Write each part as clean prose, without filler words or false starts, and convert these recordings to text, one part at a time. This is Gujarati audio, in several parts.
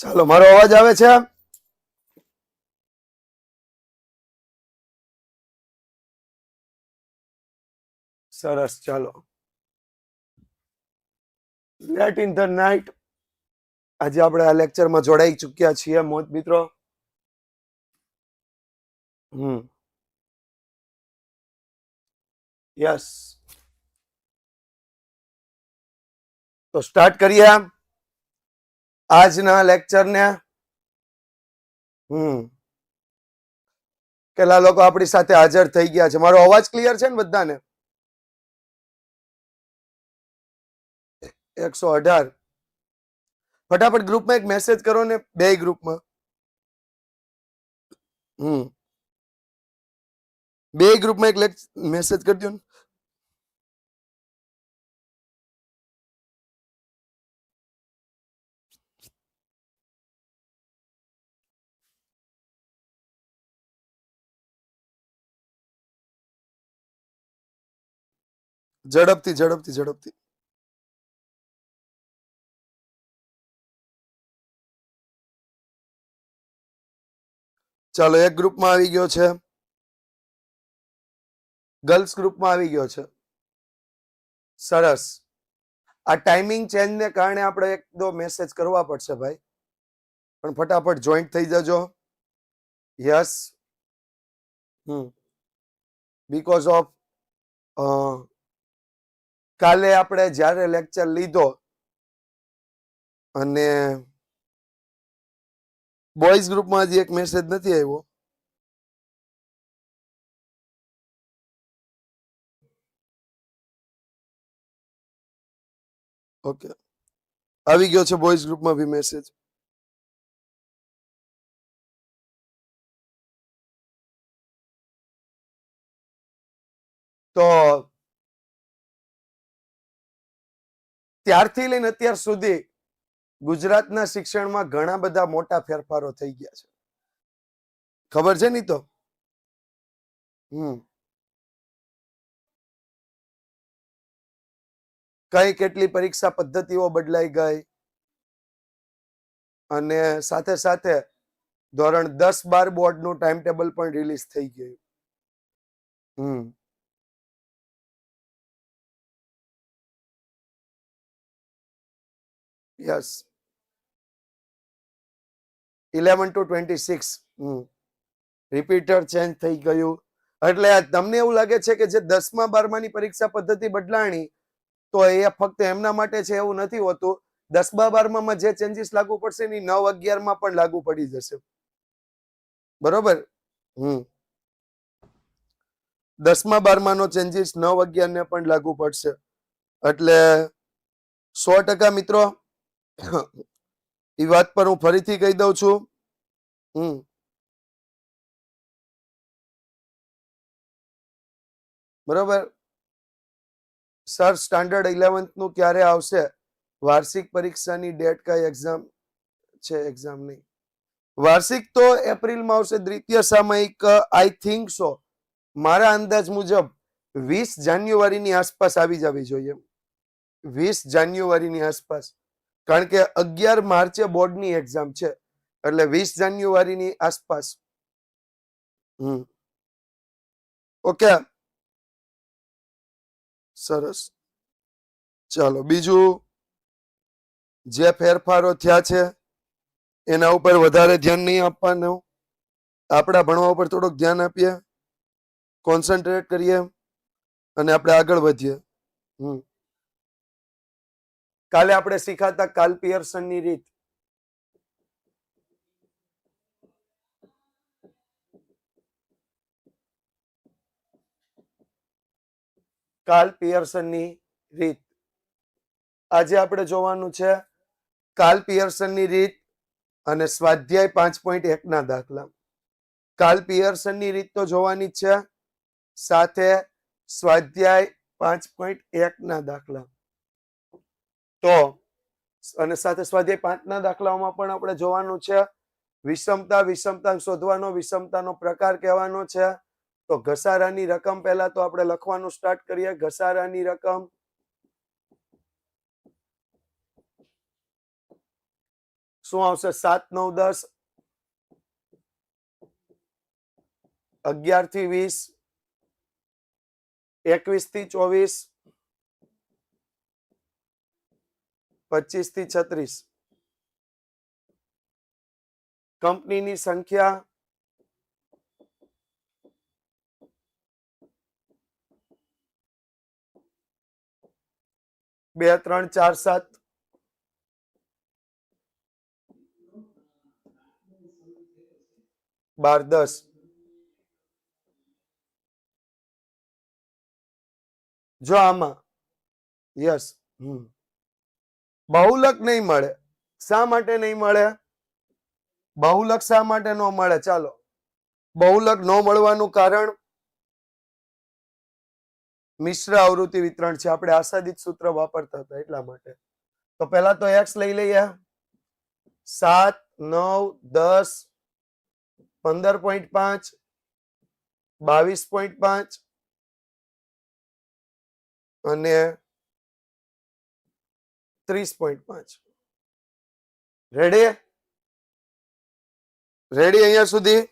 ચાલો, મારો અવાજ આવે છે? સરસ. ચાલો, લેટ ઇન ધ નાઇટ. આજે આપણે આ લેક્ચરમાં જોડાઈ ચુક્યા છીએ મોજ મિત્રો. યસ, તો સ્ટાર્ટ કરીએ આજના લેક્ચરને. કેટલા લોકો આપણી સાથે હાજર થઈ ગયા છે? મારો અવાજ ક્લિયર છે ને બધાને? 118. ફટાફટ ગ્રુપમાં એક મેસેજ કરો ને, બે ગ્રુપમાં. બે ગ્રુપમાં એક મેસેજ કરી દો ને. ઝડપથી. ચાલો, એક ગ્રુપમાં આવી ગયો છે, ગર્લ્સ ગ્રુપમાં આવી ગયો છે. સરસ. આ ટાઈમિંગ ચેન્જને કારણે આપણે એક દો મેસેજ કરવા પડશે ભાઈ, પણ ફટાફટ જોઈન્ટ થઈ જજો. યસ. બીકોઝ ઓફ કાલે આપણે જ્યારે લેક્ચર લીધો અને બોયઝ ગ્રુપમાં હજી એક મેસેજ નથી આવ્યો. ઓકે, આવી ગયો છે બોયઝ ગ્રુપમાં બી મેસેજ. તો ત્યારથી લઈને અત્યાર સુધી ગુજરાતના શિક્ષણમાં ઘણા બધા મોટા ફેરફારો થઈ ગયા છે. ખબર છે ની તો? કઈ કેટલી પરીક્ષા પદ્ધતિઓ બદલાઈ ગઈ, અને સાથે સાથે ધોરણ 10-12 બોર્ડનું ટાઈમ ટેબલ પણ રિલીઝ થઈ ગયું. યસ, 11 to 26 રિપીટર ચેન્જ થઈ ગયું. એટલે તમને એવું લાગે છે કે જે 10મા-12માની પરીક્ષા પદ્ધતિ બદલાણી તો એ ફક્ત એમના માટે છે એવું નથી હોતું. 10મા-12મામાં જે ચેન્જીસ લાગુ પડશે એ 9-11માં પણ લાગુ પડી જશે. બરોબર? 10મા-12માનો ચેન્જીસ 9-11ને પણ લાગુ પડશે. એટલે 100% મિત્રો, એ વાત પર હું ફરીથી કહી દઉં છું. બરોબર. સર, સ્ટાન્ડર્ડ 11th નું ક્યારે આવશે? વાર્ષિક પરીક્ષાની ડેટ કઈ એક્ઝામ છે? એક્ઝામ નહીં, વાર્ષિક તો એપ્રિલમાં આવશે. દ્વિતીય સામયિક આઈ થિંક સો, મારા અંદાજ મુજબ 20 જાન્યુઆરીની આસપાસ આવી જવી જોઈએ. 20 જાન્યુઆરીની આસપાસ, કારણ કે 11 માર્ચે બોર્ડની એક્ઝામ છે, એટલે 20 જાન્યુઆરીની આસપાસ. ઓકે, સરસ. ચાલો, બીજું જે ફેરફારો થયા છે એના ઉપર વધારે ધ્યાન નહીં આપવાનું. આપણા ભણવા ઉપર થોડુંક ધ્યાન આપીએ, કોન્સન્ટ્રેટ કરીએ અને આપણે આગળ વધીએ. કાલે આપણે શીખાતા કાર્લ પિયર્સનની રીત. કાર્લ પિયર્સનની રીત આજે આપણે જોવાનું છે. કાર્લ પિયર્સનની રીત અને સ્વાધ્યાય 5.1 ના દાખલા. કાર્લ પિયર્સનની રીત તો જોવાની જ છે, સાથે સ્વાધ્યાય 5.1 ના દાખલા. તો અને સાથે સ્વાધ્યાય 5 ના દાખલાઓમાં પણ આપણે જોવાનું છે વિષમતા શોધવાનો, વિષમતાનો પ્રકાર કહેવાનો છે. તો ઘસારાની રકમ પહેલા તો આપણે લખવાનું સ્ટાર્ટ કરીએ. ઘસારાની રકમ શું આવશે? 7 9 10, 11 થી 20, 21 થી 24, 25 થી 36. કંપનીની સંખ્યા 2 3 4 7, 12 10. જો આમાં યસ બહુલક નહીં મળે. શા માટે નહીં મળે? બહુલક શા માટે ન મળે? ચાલો, બહુલક ન મળવાનું કારણ મિશ્ર આવૃત્તિ વિતરણ છે. આપણે આસાદિત સૂત્ર વાપરતા હતા એટલા માટે. તો પહેલા તો એક્સ લઈ લઈએ. 7 9 10, 15.5, 22.5 અને 30.5. રેડી? રેડી અહીંયા સુધી?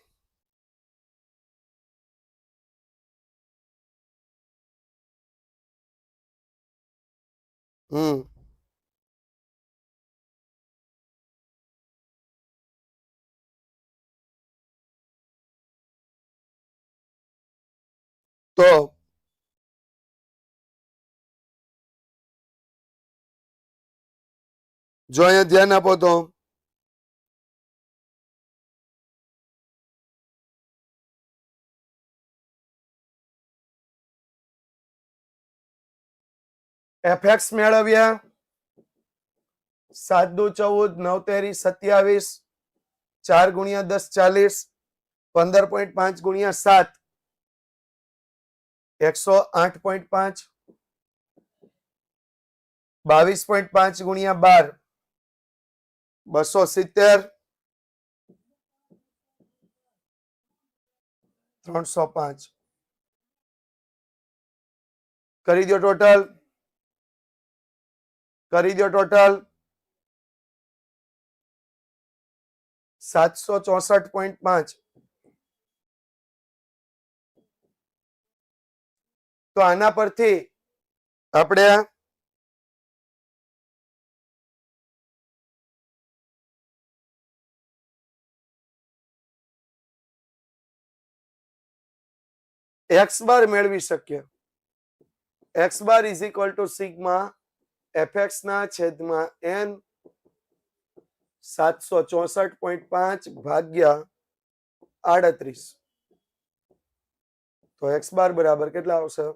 તો જો અહીંયા ધ્યાન આપો તો એફએક્સ મેળવ્યા 7 દુ 14, 9 તેરી 27, 4 ગુણ્યા 10 40, 15.5 ગુણ્યા 7 108.5, 22.5 ગુણ્યા 12 270, 305. કરી દો ટોટલ. કરી દો ટોટલ. 764.5. તો આના પરથી આપણે એક્સ બાર મેળવી શકીએ. X bar is equal to sigma FX ના છેદમાં એન 764.5 ભાગ્યા 38. તો એક્સ બાર બરાબર કેટલા આવશે?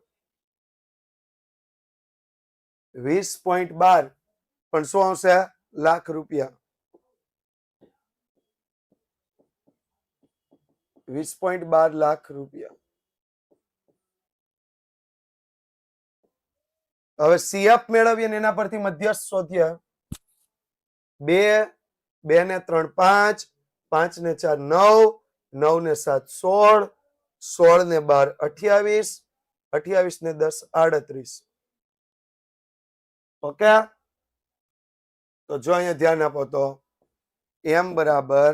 20.12. પણ શું આવશે? લાખ રૂપિયા. 20.12 લાખ રૂપિયા. હવે સીએફ મેળવીએ ને એના પરથી મધ્યસ્થ શોધીએ. 2 2 ને 3 5, 5 ને 4 9, 9 ને 7 16, 16 ને 12 28, 28 ને 10 38. ઓકે? તો જો અહીંયા ધ્યાન આપો તો એમ બરાબર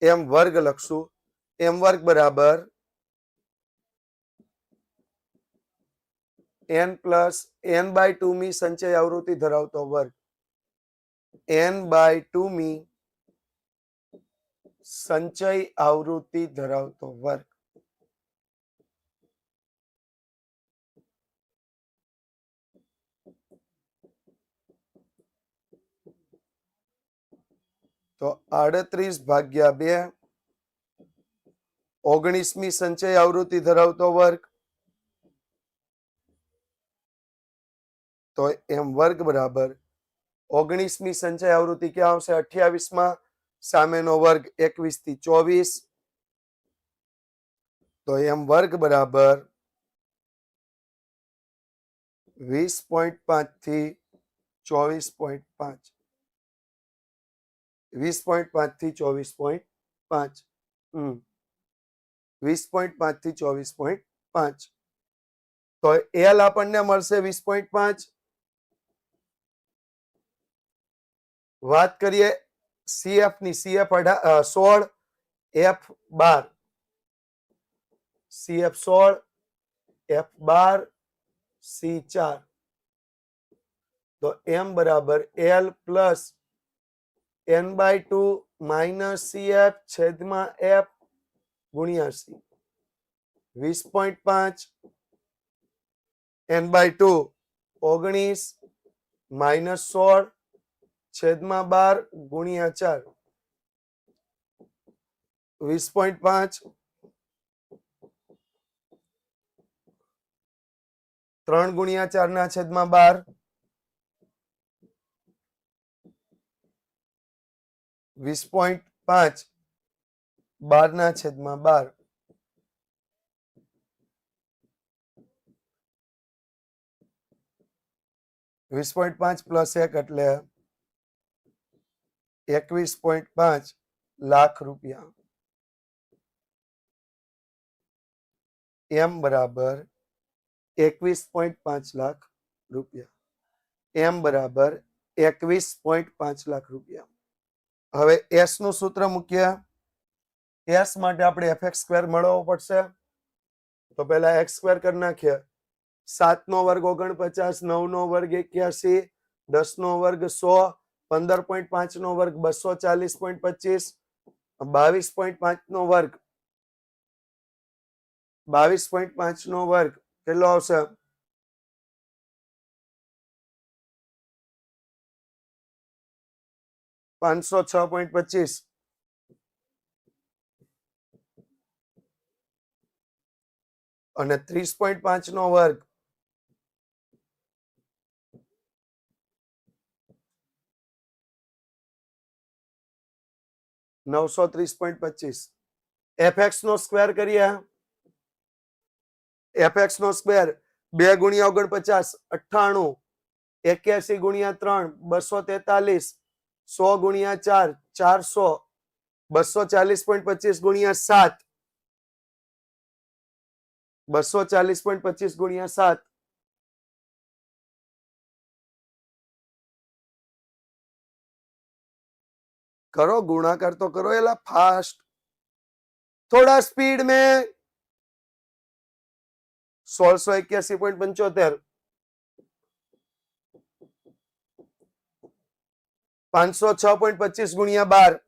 એમ વર્ગ લખશું. એમ વર્ગ બરાબર n પ્લસ n/2 મી સંચય આવૃત્તિ ધરાવતો વર્ગ. n/2 મી સંચય આવૃત્તિ ધરાવતો વર્ગ. તો 38 ભાગ્યા 2 19મી સંચય આવૃત્તિ ધરાવતો વર્ગ. તો એમ વર્ગ બરાબર 19મી સંચય આવૃત્તિ ક્યાં આવશે? 28માં. સામેનો વર્ગ 21 થી 24. તો એમ વર્ગ બરાબર 20.5 થી 24.5. 20.5 થી 24.5. 20.5 થી 24.5. તો એલ આપણને મળશે 20.5. વાત કરીએ CF ની CF 16 F 12 CF 16 F 12 C 4 તો M બરાબર L plus N/2 minus CF છેદમાં F ગુણ્યા C 20.5 N/2 19 માઇનસ 16 છેદમાં 12 ગુણ્યા 4 20.5 3 ગુણ્યા 4 ના છેદમાં 12 20.5 12 ના છેદમાં 12 20.5 પ્લસ 1 એટલે 21.5 લાખ રૂપિયા M બરાબર 21.5 લાખ રૂપિયા M બરાબર 21.5 લાખ રૂપિયા હવે S નું સૂત્ર મૂકીએ S માટે આપણે fx સ્ક્વેર મેળવવો પડશે તો પહેલા x સ્ક્વેર કરી નાખીએ 7 નો વર્ગ 49 9 નો વર્ગ 81 10 નો વર્ગ 100 15.5 નો વર્ગ 240.25 22.5 નો વર્ગ 22.5 નો વર્ગ કેટલો આવશે 506.25 અને 30.5 નો વર્ગ 930.25 fx નો સ્ક્વેર કરીએ fx નો સ્ક્વેર 2 ગુણ્યા 49 98 81 ગુણ્યા 3 243 100 ગુણ્યા 4 400 240.25 ગુણ્યા 7 240.25 ગુણ્યા 7 करो गुणाकार तो करो एला फास्ट थोड़ा स्पीड में 1681.75 506.25 गुणिया 12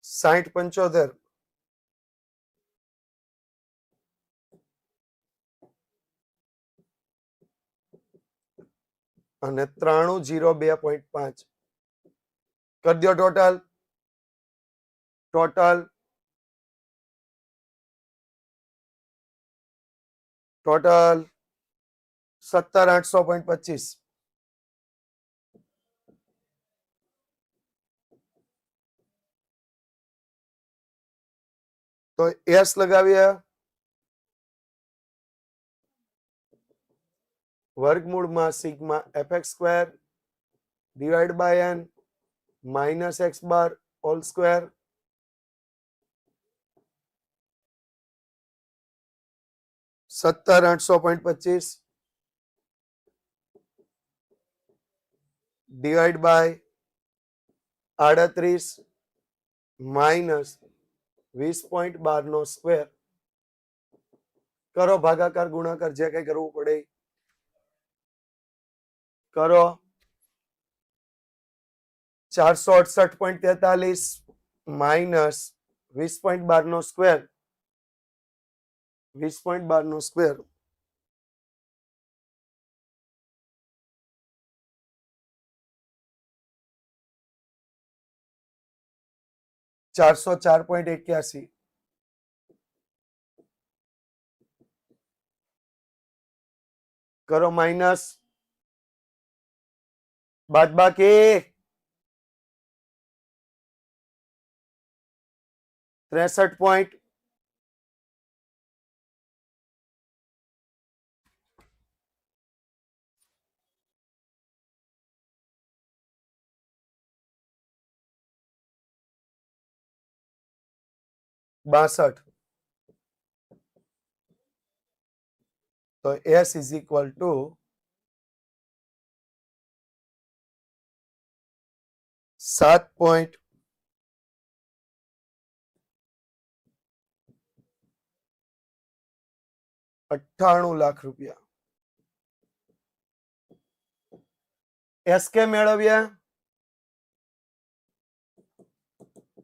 60.75 અને 9302.5 कर दियो टोटल टोटल टोटल 17800.25 तो एस लगाविए वर्गमूल में sigma fx square divide by n minus x bar whole square 17800.25 divide by 38 minus 20.12 नो स्क्वेर करो भागाकार गुणाकार जे कई करवू पड़े करो 468.43 माइनस 20.12 नो स्क्वेर 20.12 नो स्क्वेर 404.81 करो माइनस बाद बाकी 63 पॉइंट 62 તો S is equal two 7.98 lakh રૂપિયા. SK મેળવ્યા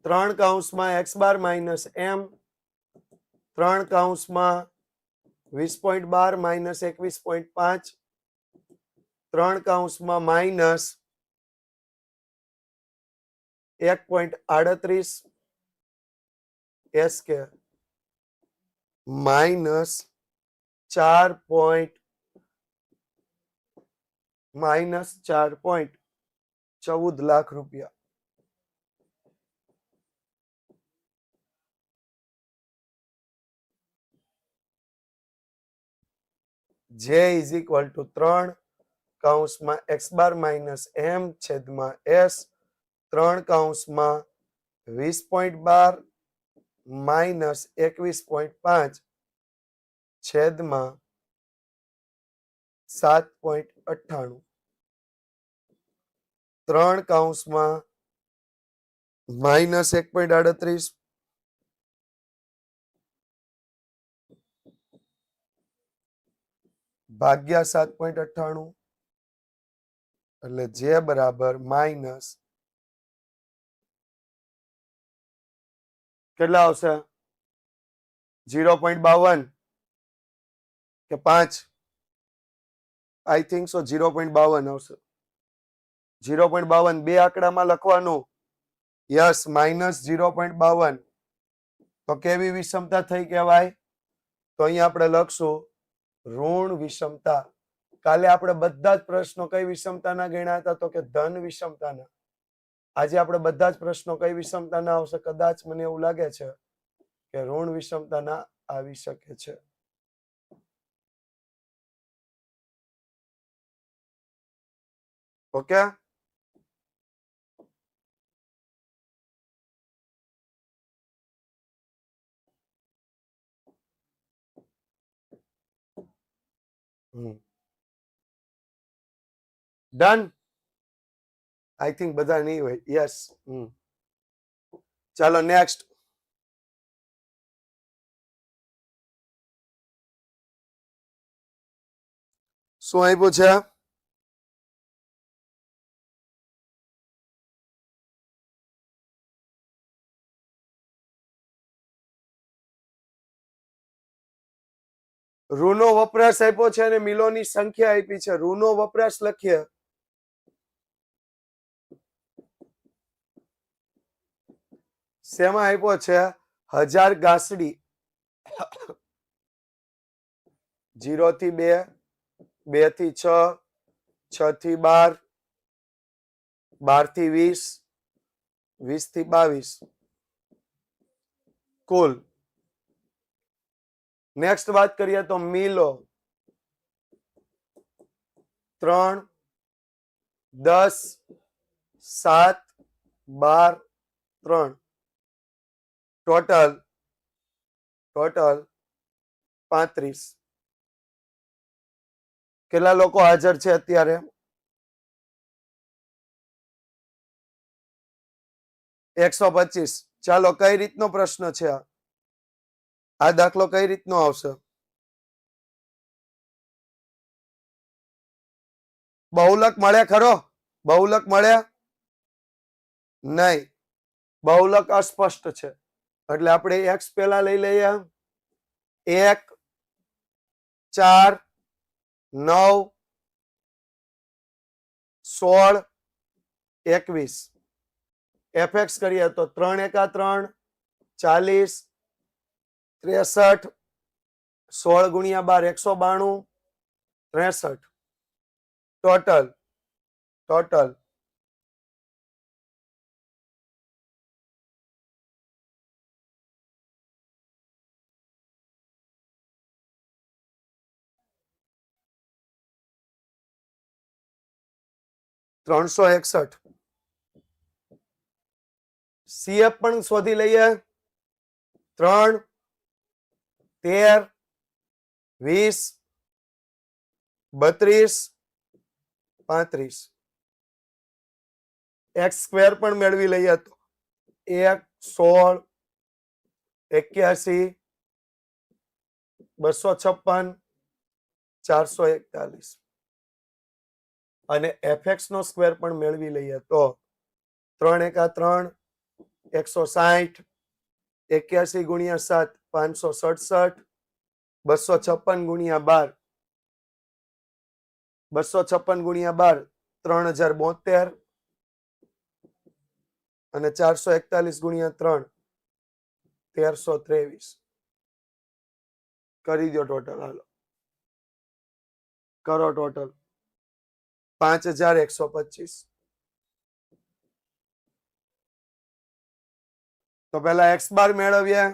3 કૌંસમાં x બાર માઇનસ m 3 કૌંસમાં 20.12 માઇનસ 21.5 3 કૌંસમાં માઇનસ 1.38 SK માઇનસ 4.14 લાખ રૂપિયા. J ઇઝ ઇક્વલ ટુ 3 કૌંસમાં x બાર માઇનસ m છેદમાં s 3 કૌંસમાં 20.12 માઇનસ 21.5 છેદમાં 7.98 3 કૌંસમાં માઇનસ 1.38 ભાગ્યા 7.98 એટલે જે બરાબર માઇનસ કેટલા આવશે 0.52 કે 5 આઈ થિંક સો 0.52 આવશે 0.52 બે આંકડામાં લખવાનું યસ માઇનસ 0.52 તો કેવી વિષમતા થઈ કહેવાય તો અહીંયા આપણે લખશું ઋણ વિષમતા. કાલે આપણે બધા જ પ્રશ્નો કઈ વિષમતાના ગણ્યા હતા તો કે ધન વિષમતાના. આજે આપણે બધા જ પ્રશ્નો કઈ વિષમતાના આવશે કદાચ મને એવું લાગે છે કે ઋણ વિષમતાના આવી શકે છે. ઓકે ડન આઈ થિંક બધા નહીં હોય યસ ચાલો નેક્સ્ટ શું આપ્યું છે ઋનો વપરાશ આપ્યો છે અને મિલોની સંખ્યા આપી છે ઋનો વપરાશ લખીએ શેમાં આપ્યો છે 1000 ગાંસડી 0 થી 2 2 થી 6 6 થી 12 12 થી 20 20 થી 22 કુલ. નેક્સ્ટ વાત કરીએ તો મિલો 3 10 7 12 3 ટોટલ 35. કેટલા લોકો હાજર છે અત્યારે 125. ચાલો કઈ રીતનો પ્રશ્ન છે આ દાખલો કઈ રીતનો આવશે બહુલક મળે ખરો બહુલક મળે નહીં બહુલક અસ્પષ્ટ છે એટલે આપણે x પહેલા લઈ લઈએ 1 4 9 16 21 fx કરીએ તો 3 એકા 3 40 63 16 ગુણ્યા 12 192 63 ટોટલ 361. CF પણ શોધી લઈએ 3 13 20 32 35 x સ્ક્વેર પણ મેળવી લઈએ તો 1 16 81 256 441 અને fx નો સ્ક્વેર પણ મેળવી લઈએ તો 3 એકા 3 160 81 ગુણ્યા 7 567 256 ગુણ્યા 12 256 ગુણ્યા 12 3072 અને 441 ગુણ્યા 3 1323 કરી દો ટોટલ. હાલો કરો ટોટલ 5125. તો પહેલા x બાર મેળવીએ.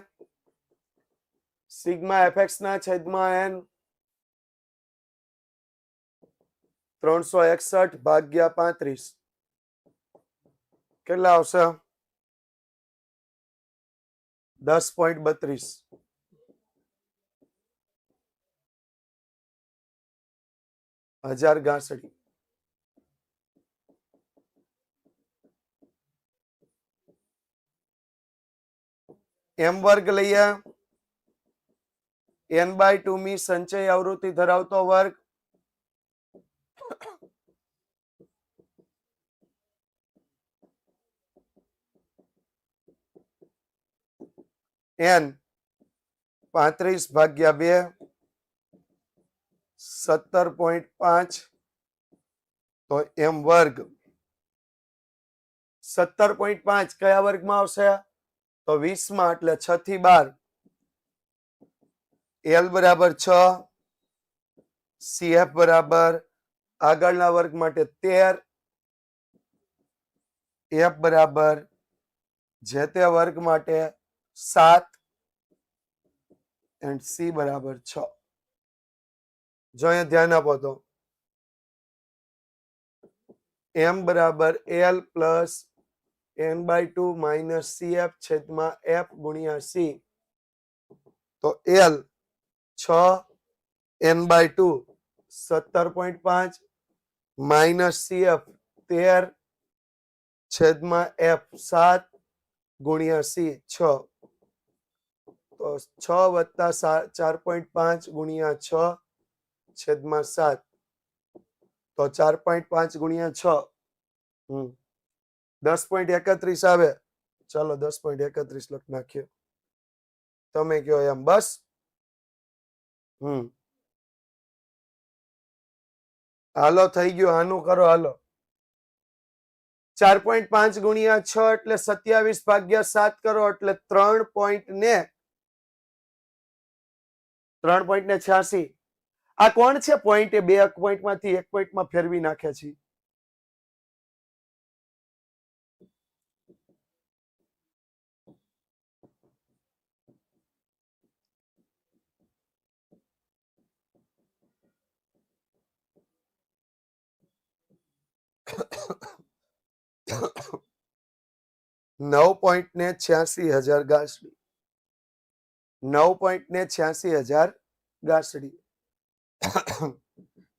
સિગ્મા fx ના છેદમાં n 361 ભાગ્યા 35 કેટલા આવશે? 10.32. હજાર ગાંસડી. m વર્ગ લઈએ. n/2 મી સંચય આવૃત્તિ ધરાવતો વર્ગ n 35 ભાગ્યા 2 17.5 તો m વર્ગ 17.5 કયા વર્ગમાં આવશે? તો 20 માં, એટલે 6 થી 12. l બરાબર 6, cf બરાબર આગળના વર્ગ માટે 13, f બરાબર જે તે વર્ગ માટે 7 and c બરાબર 6. જો અહીંયા ધ્યાન આપો તો m બરાબર l plus n/2 minus cf છેદમાં f ગુણ્યા c. તો l 6 n/2 17.5 માઇનસ cf 13 છેદમાં f 7 ગુણ્યા c 6. તો 6 વત્તા 4.5 ગુણ્યા 6 છેદમાં 7. તો 4.5 ગુણ્યા 6 10.31 આવે. ચાલો 10.31 લખ નાખીએ. તમે કયો એમ. બસ. હાલો થઈ ગયું. આનું કરો. હાલો 4.5 ગુણ્યા 6 એટલે 27 ભાગ્યા 7 કરો એટલે 3.86. આ કોણ છે? પોઈન્ટ એ બે પોઈન્ટ માંથી એક પોઈન્ટમાં ફેરવી નાખે છે. $9.86,000 ગાંસડી. 9.86,000 ગાંસડી.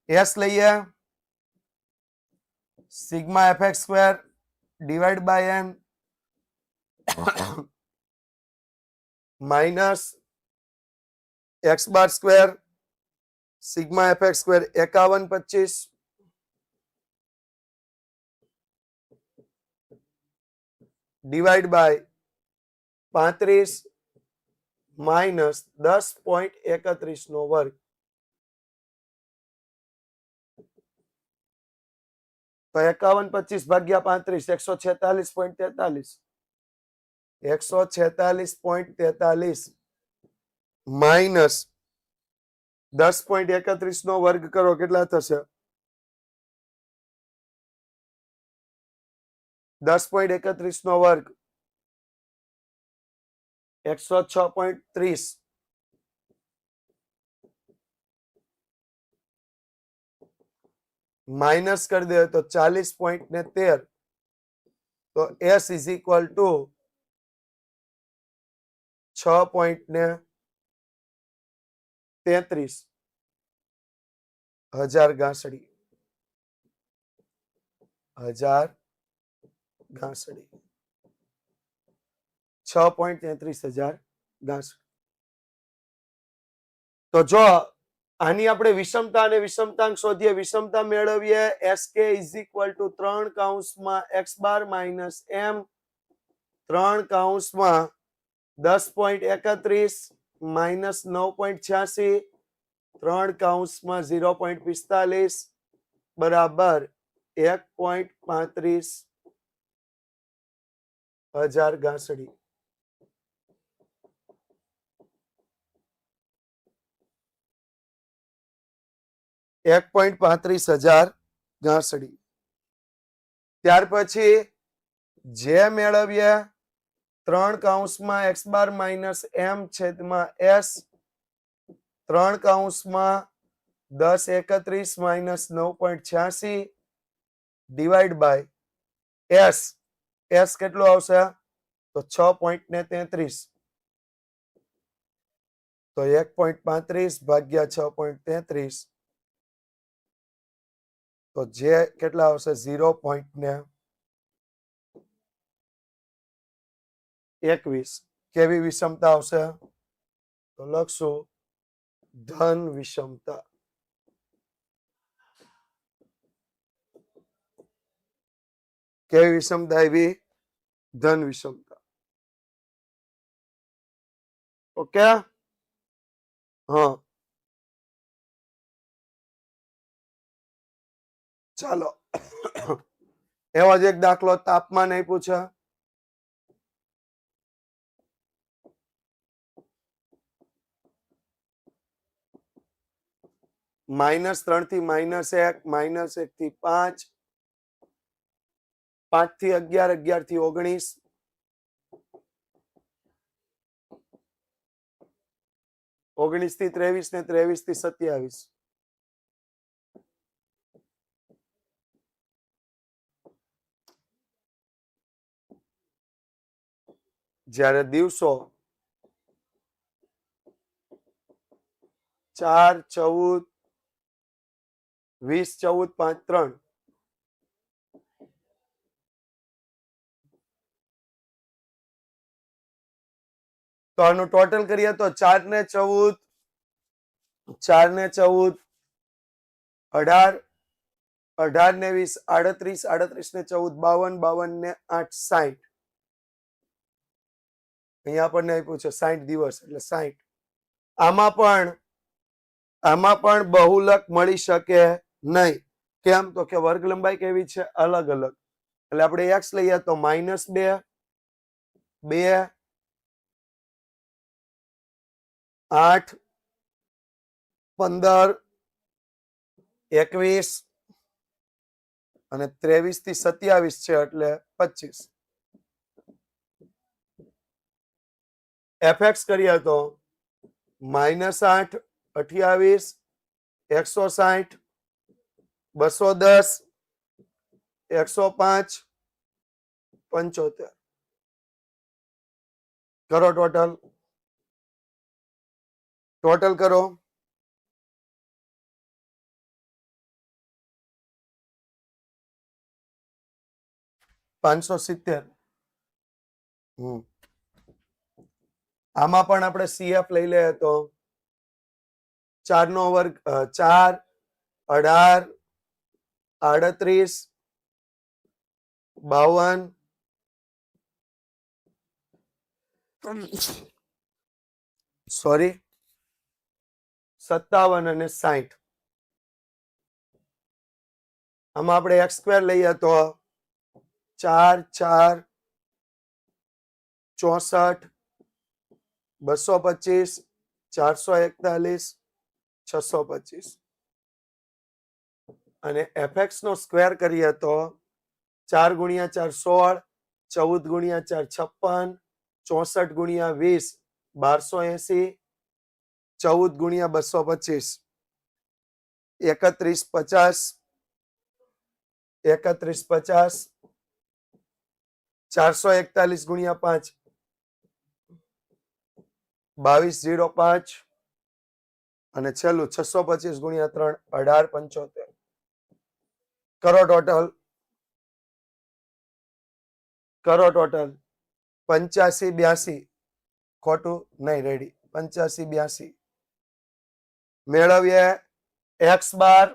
s લઈએ. Sigma fx square divide by n minus x bar square sigma fx square 5125 divide by 35 minus 10.31 નો વર્ગ. તો 5125 ભાગ્યા 35 146.43 146.43 માઇનસ 10.31 નો વર્ગ કરો. કેટલા થશે? 10.31 નો વર્ગ 106.30 માઇનસ કરી દે તો 40.13. તો s ઇઝ ઇક્વલ ટુ 6.33. 1000 ગાંસડી 1000 ગાંસડી 6.33,000 ગાંસડી. તો જો આની આપણે વિષમતા અને વિષમતાંક શોધીએ, વિષમતા મેળવીએ SK ઇઝ ઇક્વલ ટુ 3 કૌંસમાં x બાર માઇનસ m 3 કૌંસમાં 10.31 માઇનસ 9.86 3 કૌંસમાં 0.45 બરાબર 1.35,000 ગાંસડી. એક 1.35,000 ગાંસડી. ત્યાર પછી જે મેળવીએ 3 કૌંસમાં x બાર માઇનસ m છેદમાં s 3 કૌંસમાં 10.31 માઇનસ 9.86 ડિવાઈડ બાય s. s કેટલું આવશે? તો 6.33. તો 1.35 ભાગ્યા 6.33 તો જે કેટલા આવશે? 0.21. કેવી વિષમતા આવશે? તો લખશું ધન વિષમતા. કેવી વિષમતા આવી? ધન વિષમતા. ઓકે. હા, ચાલો એવો જ એક દાખલો તાપમાન આપ્યું છે. -3 થી -1, -1 થી 5, 5 થી 11, 11 થી 19, 19 થી 23 ને 23 થી 27. જ્યારે દિવસો 4, 14, 20, 14, 5, 3 તો આનું ટોટલ કરીએ તો 4 ને 14, 4 ને 14, 18, 18 ને 20, 38, 38 ને 14, 52, 52 ને 8, 60. અહીંયા આપણને આપ્યું છે 60 દિવસ એટલે 60. આમાં પણ બહુલક મળી શકે નહીં. કેમ? તો કે વર્ગ લંબાઈ કેવી છે? અલગ અલગ. એટલે આપણે x લઈએ તો -2, 2, 8, 15, 21 અને 23 થી 27 છે એટલે 25. fx કરીએ તો -8, 28, 160, 210, 105, 75. કરો ટોટલ કરો. 570. આમાં પણ આપણે CF લઈ લઈએ તો 4 નો વર્ગ 4, 18, 38, 52, સોરી 57 અને 60. આમાં આપણે x² લઈએ તો 4, 4, 64, 225, 441, 625. અને fx નો સ્ક્વેર કરીએ તો 4 ગુણ્યા 4 16, 14 ગુણ્યા 4 56, 64 ગુણ્યા 20 1280, 14 ગુણ્યા 225 3150, 3150, 441 ગુણ્યા 5 2205 અને છેલ્લું 625 ગુણ્યા 3 1875 કરો ટોટલ 85 82 ખોટું નહીં રેડી 85 82 મેળવીએ x બાર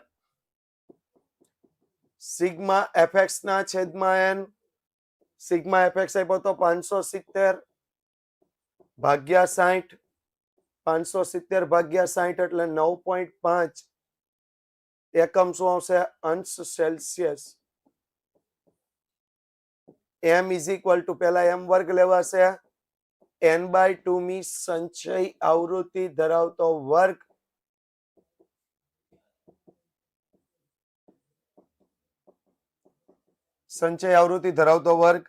સિગ્મા fx ના છેદમાં n સિગ્મા fx આપ્યો તો 570 ભાગ્યા 60 570 ભાગ્યા 60 એટલે 9.5 એકમ શું આવશે અંશ Celsius m is equal two પેલા m વર્ગ લેવાશે n/2 મી સંચય આવૃત્તિ ધરાવતો વર્ગ સંચય આવૃત્તિ ધરાવતો વર્ગ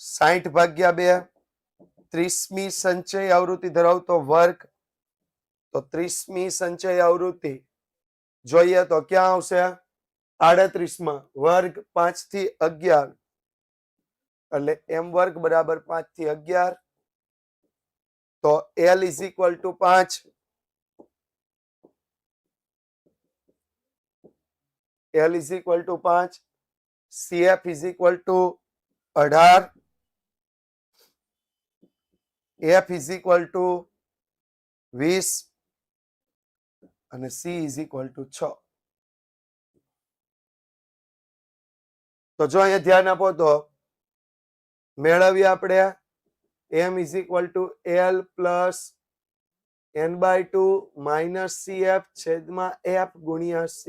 60 ભાગ્યા 2 30મી સંચય આવૃત્તિ ધરાવતો વર્ગ તો 30મી સંચય આવૃત્તિ જોઈએ તો ક્યાં આવશે 38માં વર્ગ 5 થી 11 એટલે m વર્ગ બરાબર 5 થી 11 તો l is equal two 5 l is equal two 5 cf is equal two 18 f is equal two 20 અને c ઇઝ ઇક્વલ ટુ 6 તો જો અહીંયા ધ્યાન આપો તો મેળવીએ આપણે m is equal two l plus n/2 minus cf છેદમાં f ગુણ્યા c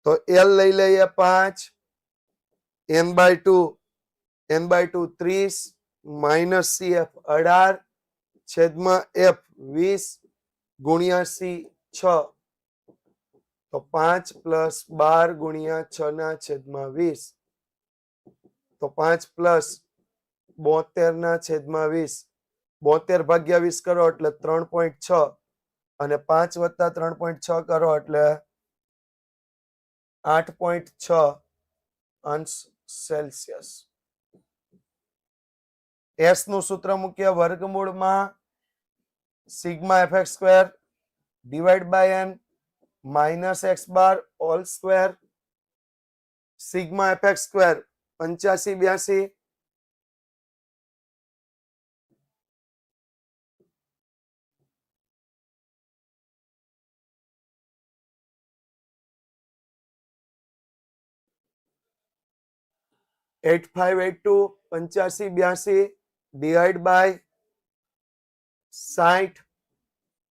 તો l લઈ લઈએ 5 n/2 30 માઇનસ cf 18 છેદમાં f 20 ગુણ્યા c 6 તો 5 પ્લસ 12 ગુણ્યા 6 ના છેદમાં 20 તો 5 પ્લસ 72 ના છેદમાં 20 72 ભાગ્યા 20 કરો એટલે 3.6 અને 5 વત્તા 3.6 કરો એટલે 8.6 અંશ સેલ્સિયસ s નું સૂત્ર મૂકીએ વર્ગમૂળમાં sigma fx square divide by n minus x bar whole square sigma fx square 85 82 8582 85 82 divide by 60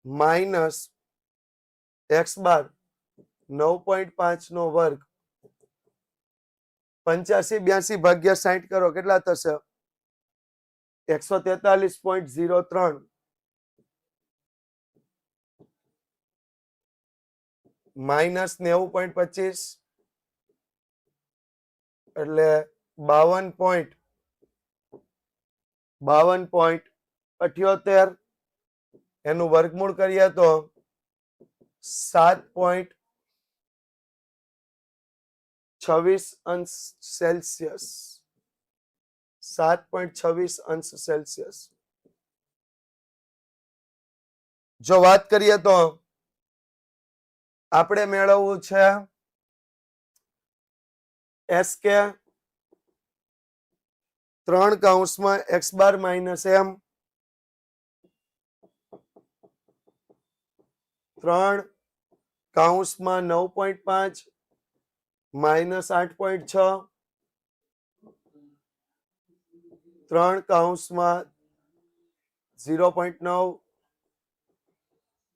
minus x bar 9.5 નો વર્ગ 85 82 ભાગ્યા 60 કરો કેટલા થશે 143.03 માઇનસ 90.25 એટલે 52.78 એનું વર્ગમૂળ કરીએ તો 7.26 અંશ સેલ્સિયસ 7.26 અંશ સેલ્સિયસ જો વાત કરીએ તો આપણે મેળવવું છે SK 3 કૌંસમાં x બાર માઇનસ m 3 કૌંસમાં 9.5 માઇનસ 8.6 3 કૌંસમાં 0.9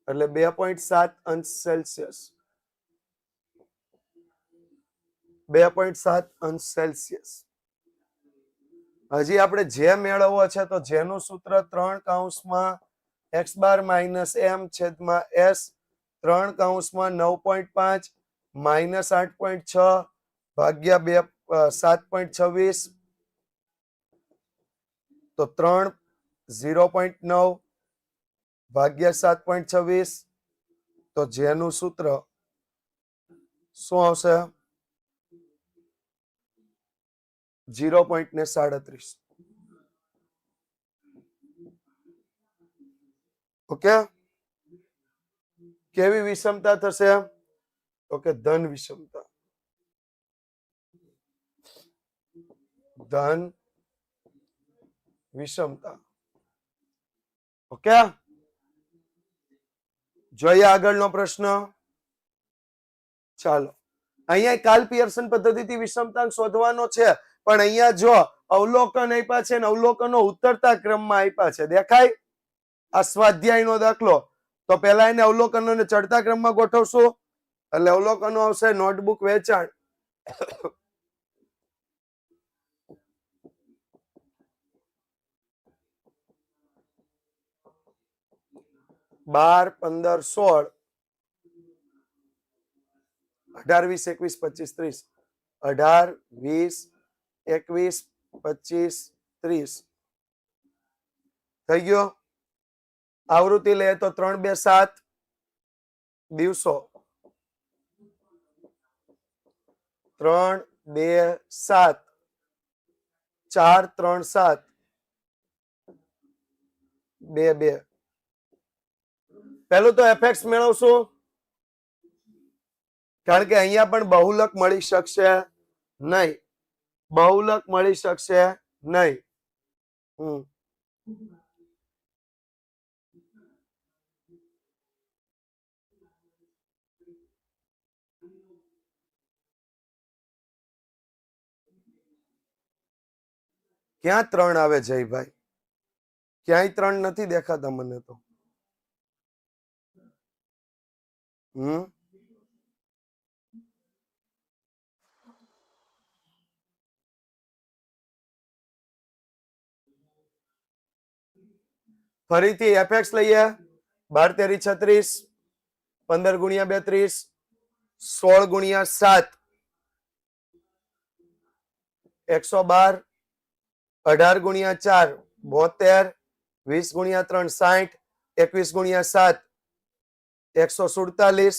એટલે 2.7 અંશ સેલ્સિયસ 2.7 અંશ સેલ્સિયસ હજી આપણે જે મેળવવો છે તો જેનું સૂત્ર 3 કૌંસમાં x બાર માઇનસ m છેદમાં s 3 કૌંસમાં 9.5 માઇનસ 8.6 ભાગ્યા 7.26 તો 3 0.9 ભાગ્યા 7.26 તો જેનું સૂત્ર શું આવશે 0.37 ઓકે કેવી વિષમતા થશે? તો કે ધન વિષમતા. ધન વિષમતા. ઓકે, જોઈએ આગળનો પ્રશ્ન. ચાલો, અહીંયા કાલ પિયર્સન પદ્ધતિથી વિષમતાંક શોધવાનો છે, પણ અહીંયા જો અવલોકન આપ્યા છે ને અવલોકનો ઉતરતા ક્રમમાં આપ્યા છે, દેખાય? આ સ્વાધ્યાયનો દાખલો, તો પહેલા એને અવલોકનોને ચડતા ક્રમમાં ગોઠવશું, એટલે અવલોકનો આવશે નોટબુક વેચાણ. 12, 15, 16, 18, 20, 21, 25, 30. 18, 20, 21, 25, 30. થઈ ગયો? આવૃત્તિ લે તો 3, 2, 7 દિવસો. 3, 2, 7, 4, 3, 7, 2, 2. પહેલું તો એફએક્સ મેળવશું, કારણ કે અહીંયા પણ બહુલક મળી શકશે નહીં. બહુલક મળી શકશે નહીં. ક્યાં 3 આવે જયભાઈ? ક્યાંય 3 નથી દેખાતા મને તો. ફરીથી એફએક્સ લઈએ. 12, 13, 36, 15 ગુણ્યા 2, 30, 16 ગુણ્યા 7, 112, 18 ગુણ્યા 4, 72, 20 ગુણ્યા 3, 60, 21 ગુણ્યા 7, 147,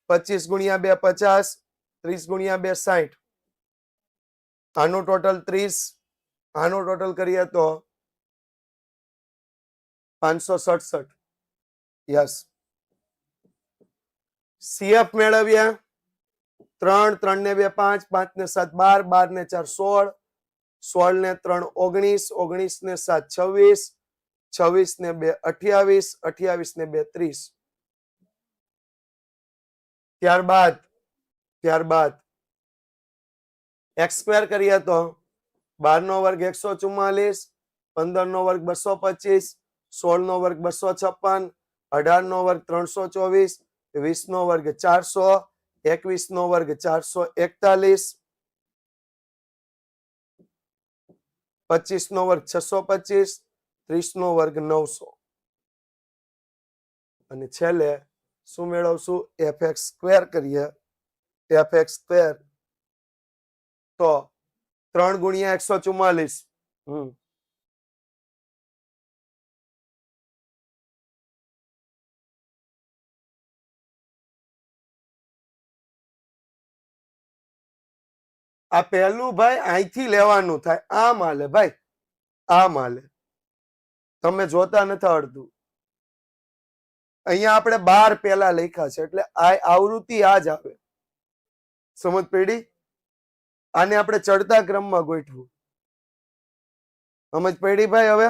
25 ગુણ્યા 2, 50, 30 ગુણ્યા 2, 60. આનું ટોટલ 30, આનું ટોટલ કરીએ તો 567. યસ. સીએફ મેળવ્યા. 3, 3 ને 2 5, 5 ને 7 12, 12 ને 4 16, 16 ને 3 19, 19 ને 7 26, 26 ને 2 28, 28 ને 2 30. ત્યારબાદ એક્સ સ્ક્વેર કરીએ તો 12 નો વર્ગ 144, 15 નો વર્ગ 225, 16 નો વર્ગ 256, 18 નો વર્ગ 324, 20 નો વર્ગ 400, 21 નો વર્ગ 441, 25 નો વર્ગ 625, 30 નો વર્ગ 900. અને છેલ્લે શું મેળવશું? એફએક્સ સ્ક્વેર કરીએ. એફએક્સ સ્ક્વેર તો 3 ગુણ્યા 144. આ પહેલું ભાઈ અહીંથી લેવાનું થાય. આમ હાલે ભાઈ, આમ હાલે. તમે જોતા નથી આવડતું. અહીંયા આપણે 12 પેલા લખ્યા છે, એટલે આ આવૃત્તિ આ જ આવે. સમજ પડી? આને આપણે ચડતા ક્રમમાં ગોઠવું. સમજ પડી ભાઈ? હવે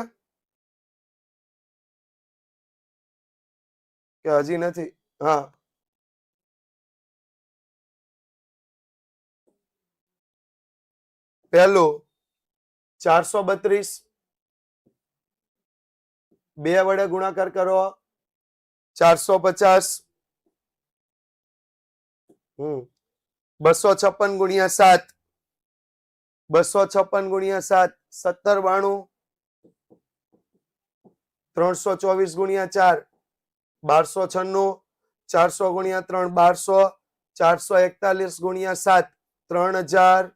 કે હજી નથી? હા, પહેલું 432, 2 વડે ગુણાકાર કરો 450, 256 ગુણ્યા 7, 256 ગુણ્યા 7 1792, 324 ગુણ્યા 4 1296, 400 ગુણ્યા 3 1200, 441 ગુણ્યા 7 3087,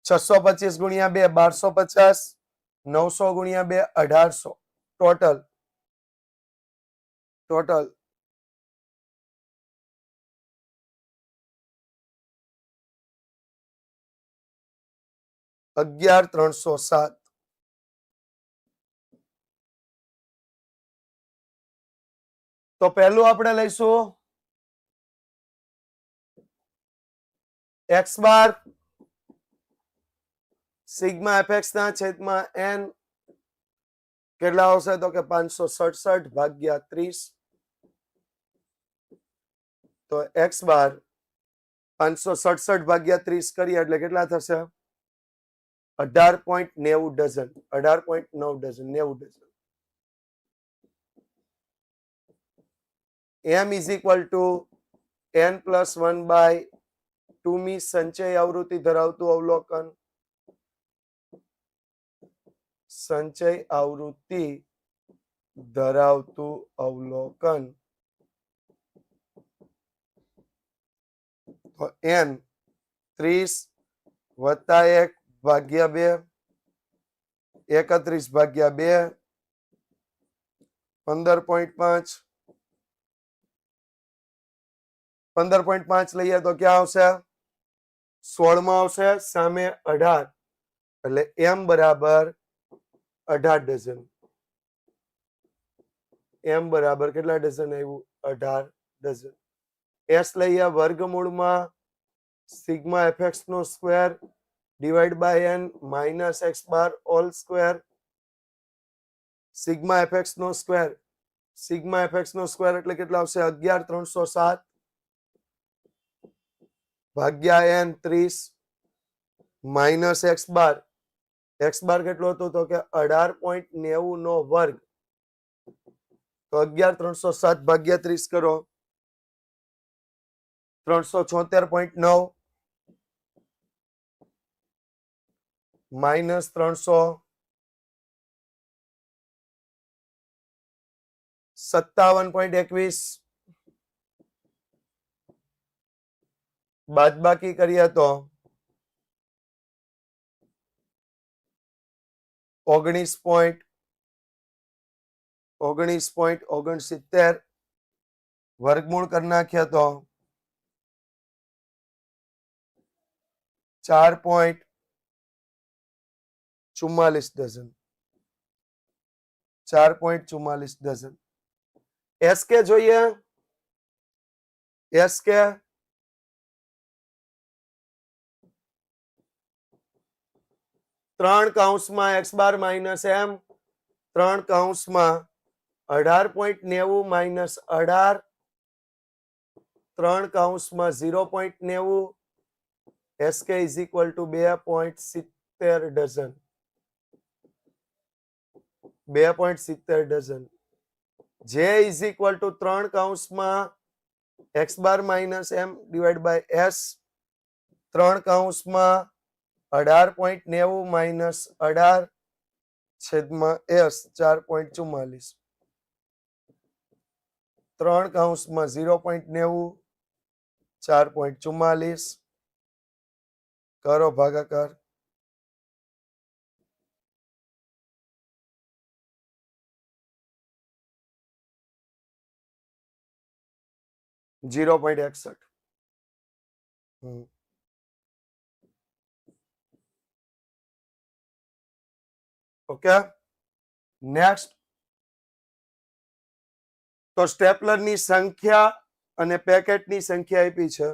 625 ગુણ્યા 2 1250, 900 ગુણ્યા 2 1800. ટોટલ 11307. તો પહેલું આપણે લઈશું x બાર સિગ્મા fx ના છેદમાં n કેટલા આવશે તો કે 567 ભાગ્યા 30. તો x બાર 567 ભાગ્યા 30 કરીએ એટલે કેટલા થશે 18.90 dozen 18.9 dozen 90 dozen. m is equal to n plus 1 by 2 મી સંચય આવૃત્તિ ધરાવતું અવલોકન સંચય આવૃત્તિ ધરાવતું અવલોકન n 30 વત્તા 1 ભાગ્યા 2 31 ભાગ્યા 2 15.5 15.5 લઈએ તો ક્યાં આવશે 16 માં આવશે સામે 18 એટલે m બરાબર 18 ડઝન. m બરાબર કેટલા ડઝન આવ્યું 18 ડઝન. s લઈએ વર્ગમૂળમાં સિગ્મા fx નો square divide by n minus x bar whole square. Sigma fx નો સ્ક્વેર એટલે કેટલા આવશે 11307 ભાગ્યા n 30 માઇનસ x બાર કેટલો હતો તો કે 18.90 નો વર્ગ. તો 11307 ભાગ્યા 30 કરો 376.9 માઇનસ 357.21 બાદબાકી કરીએ તો 19.69 વર્ગમૂળ કરી નાખ્યા તો 4.44 ડઝન 4.44 ડઝન. SK જોઈએ SK 3 કૌંસમાં x બાર માઇનસ m 3 કૌંસમાં 18.90 માઇનસ 18 3 કૌંસમાં 0.90 SK is equal to 2.70 dozen 2.70 dozen. J is equal to 3 કૌંસમાં x bar minus m divide by s 3 કૌંસમાં 18.90 માઇનસ 18 છેદમાં s 4.44 3 કૌંસમાં 0.90 4.44 કરો ભાગાકાર 0.61. Okay next. તો સ્ટેપલરની સંખ્યા અને પેકેટની સંખ્યા આપી છે.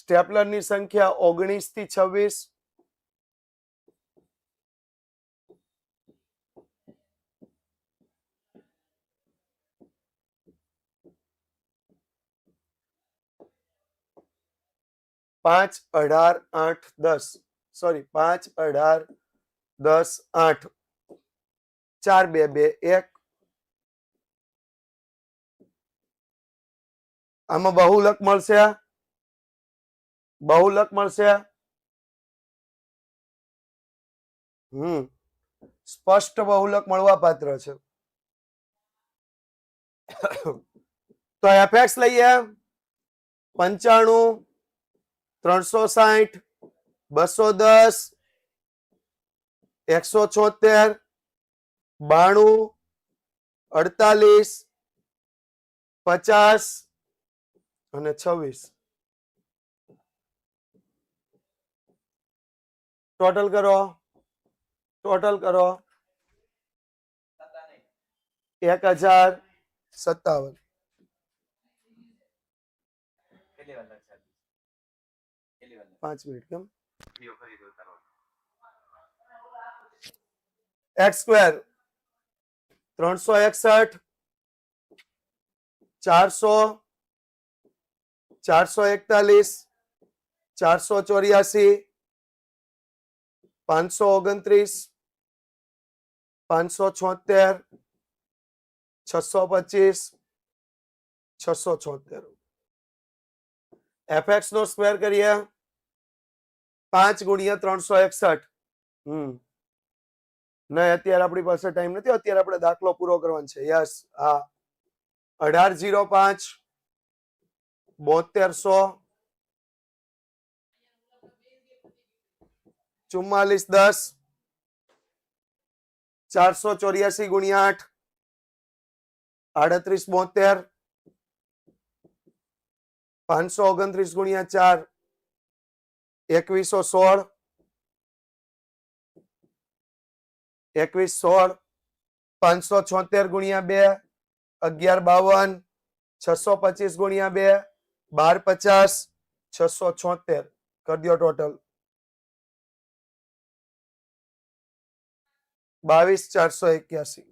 સ્ટેપલરની સંખ્યા 19 થી 26 5 18 8 10 સોરી 5 18 10 8 4 2 2 1 આમાં બહુલક મળશે સ્પષ્ટ બહુલક મળવા પાત્ર છે. તો fx લઈએ 95 360 210 176 92, 48, 50 અને 26. ટોટલ કરો 1057. 5 મિનિટ કેમ x સ્ક્વેર 361, 400, 441, 484, 529, 576, 625, 676. fx નો સ્ક્વેર કરીએ 5 ગુણ્યા 361. નહીં, અત્યારે આપણી પાસે ટાઈમ નથી, અત્યારે આપણે દાખલો પૂરો કરવાનો છે. યસ, હા. 1805, 7200, 4410, 484 ગુણ્યા 8, 3872, 529 ગુણ્યા 4, 2116, 2116, 576 ગુણ્યા 2, 1152, 625 ગુણ્યા 2, 1250, 676. કરી દો ટોટલ 22481.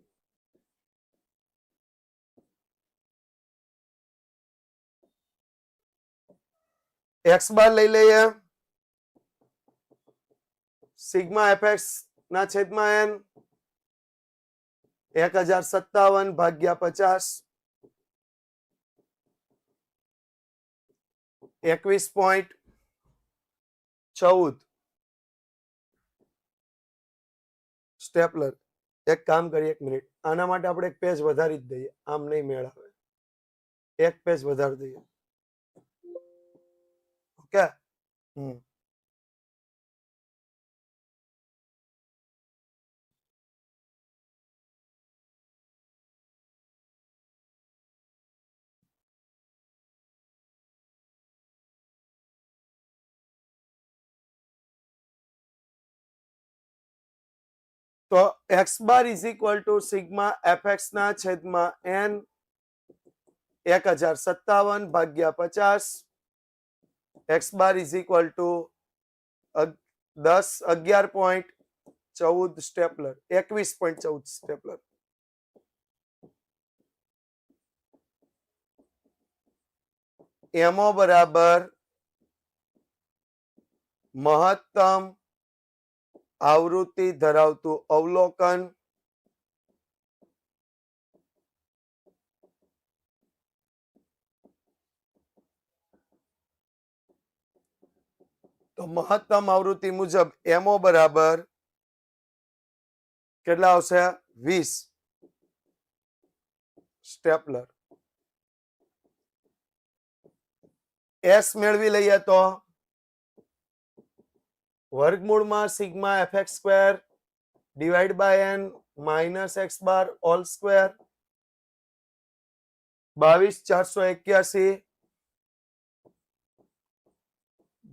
એક્સ બાર લઈ લઈએ. સિગ્મા એફએક્સ ના છેદમાં એન 1057 ભાગ્યા 50, 21.14. સ્ટેપલર. એક કામ કરીએ, 1 મિનિટ. આના માટે આપણે એક પેજ વધારી જ દઈએ, આમ નહીં મેળ આવે. એક પેજ વધારી દઈએ. ઓકે. તો x bar is equal to sigma fx ના છેદમાં n 1057 ભાગ્યા 50. x bar is equal to 11.14 સ્ટેપલર, 21.14 સ્ટેપલર. એમો બરાબર મહત્તમ આવૃત્તિ ધરાવતું અવલોકન તો મહત્તમ આવૃત્તિ મુજબ એમઓ બરાબર કેટલા આવશે? 20 સ્ટેપલર. એસ મેળવી લઈએ તો વર્ગમૂળમાં sigma f x square divide by n minus x bar whole square 22481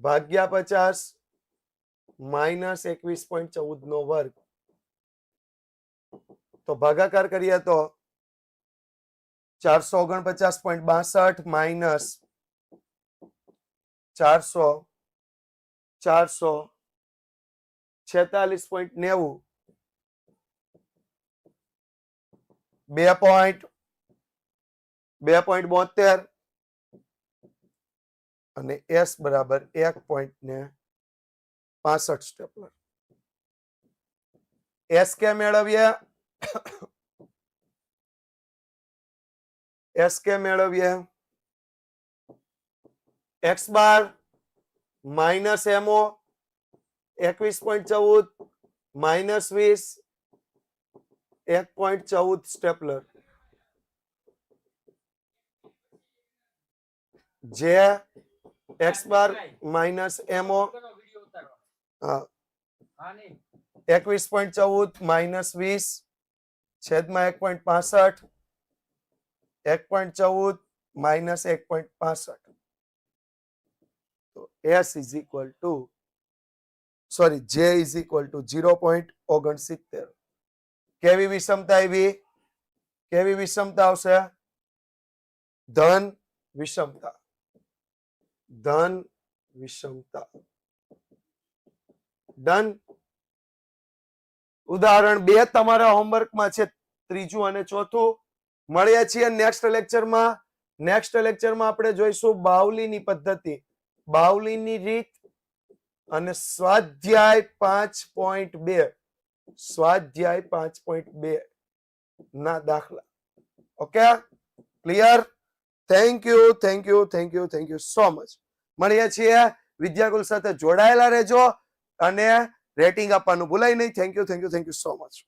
ભાગ્યા 50 માઇનસ 21.14 નો વર્ગ. તો ભાગાકાર કરીએ તો 449.62 માઇનસ 446.90 2.72 અને એસ બરાબર 1.65 સ્ટેપલર. એસ કે મેળવીએ? એસ કે મેળવીએ x bar minus MO 21.14 minus 20 1.14 stapler. જે x bar minus MO 21.14 minus 20 છેદમાં 1.65 1.14 માઇનસ 1.65 તો S is equal two J is equal two 0.69. કેવી વિષમતા આવી? કેવી વિષમતા આવશે? ધન વિષમતા. ધન વિષમતા. ડન. ઉદાહરણ 2 તમારા હોમવર્કમાં છે, ત્રીજું અને ચોથું. મળ્યા છીએ નેક્સ્ટ લેક્ચરમાં. નેક્સ્ટ લેક્ચરમાં આપણે જોઈશું બાવલીની પદ્ધતિ, બાવલીની રીત અને સ્વાધ્યાય 5.2 સ્વાધ્યાય 5.2 ના દાખલા. Okay, clear? Thank you, thank you, thank you, thank you so much. મળીએ છીએ. વિદ્યાકુલ સાથે જોડાયેલા રહેજો અને રેટિંગ આપવાનું ભૂલાય નહીં. Thank you, thank you, thank you so much.